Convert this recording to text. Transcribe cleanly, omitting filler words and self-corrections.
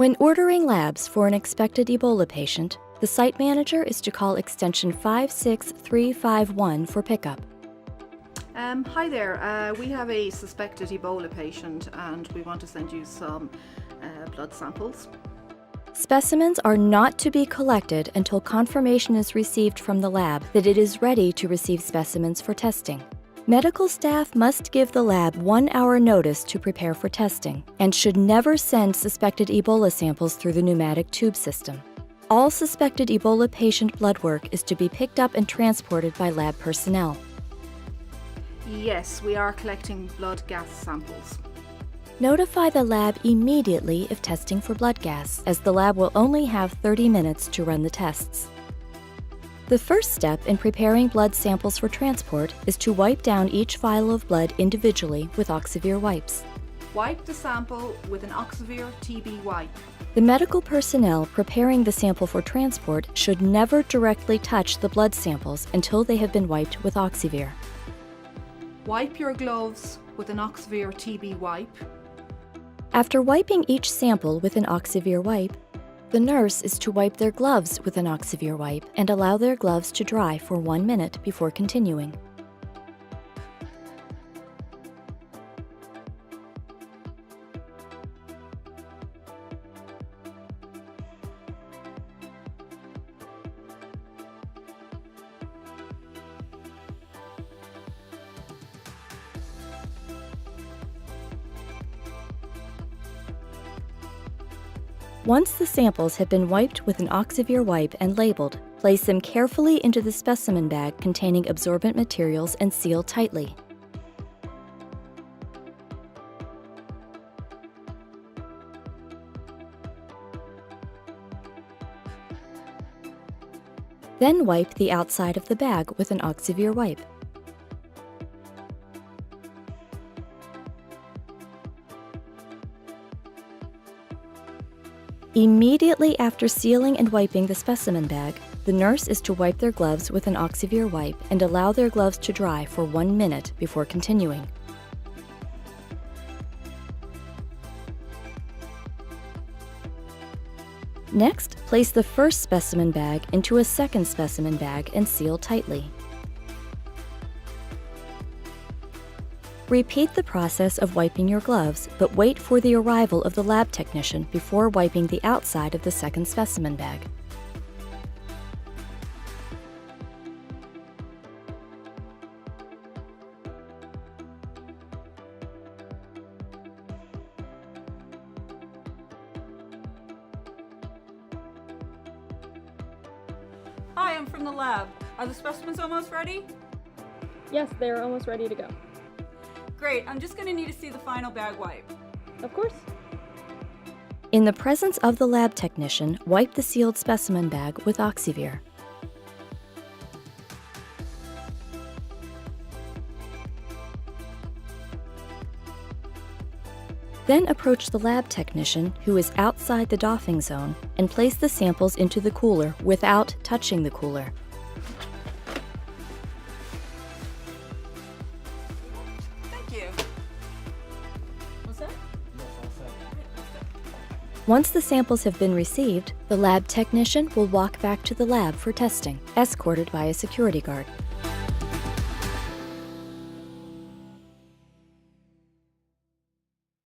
When ordering labs for an expected Ebola patient, the site manager is to call extension 56351 for pickup. Hi there, we have a suspected Ebola patient and we want to send you some blood samples. Specimens are not to be collected until confirmation is received from the lab that it is ready to receive specimens for testing. Medical staff must give the lab 1 hour notice to prepare for testing and should never send suspected Ebola samples through the pneumatic tube system. All suspected Ebola patient blood work is to be picked up and transported by lab personnel. Yes, we are collecting blood gas samples. Notify the lab immediately if testing for blood gas, as the lab will only have 30 minutes to run the tests. The first step in preparing blood samples for transport is to wipe down each vial of blood individually with Oxivir wipes. Wipe the sample with an Oxivir TB wipe. The medical personnel preparing the sample for transport should never directly touch the blood samples until they have been wiped with Oxivir. Wipe your gloves with an Oxivir TB wipe. After wiping each sample with an Oxivir wipe, the nurse is to wipe their gloves with an Oxivir wipe and allow their gloves to dry for 1 minute before continuing. Once the samples have been wiped with an Oxivir wipe and labeled, place them carefully into the specimen bag containing absorbent materials and seal tightly. Then wipe the outside of the bag with an Oxivir wipe. Immediately after sealing and wiping the specimen bag, the nurse is to wipe their gloves with an Oxivir wipe and allow their gloves to dry for 1 minute before continuing. Next, place the first specimen bag into a second specimen bag and seal tightly. Repeat the process of wiping your gloves, but wait for the arrival of the lab technician before wiping the outside of the second specimen bag. Hi, I'm from the lab. Are the specimens almost ready? Yes, they're almost ready to go. Great, I'm just going to need to see the final bag wipe. Of course. In the presence of the lab technician, wipe the sealed specimen bag with Oxivir. Then approach the lab technician, who is outside the doffing zone, and place the samples into the cooler without touching the cooler. Once the samples have been received, the lab technician will walk back to the lab for testing, escorted by a security guard.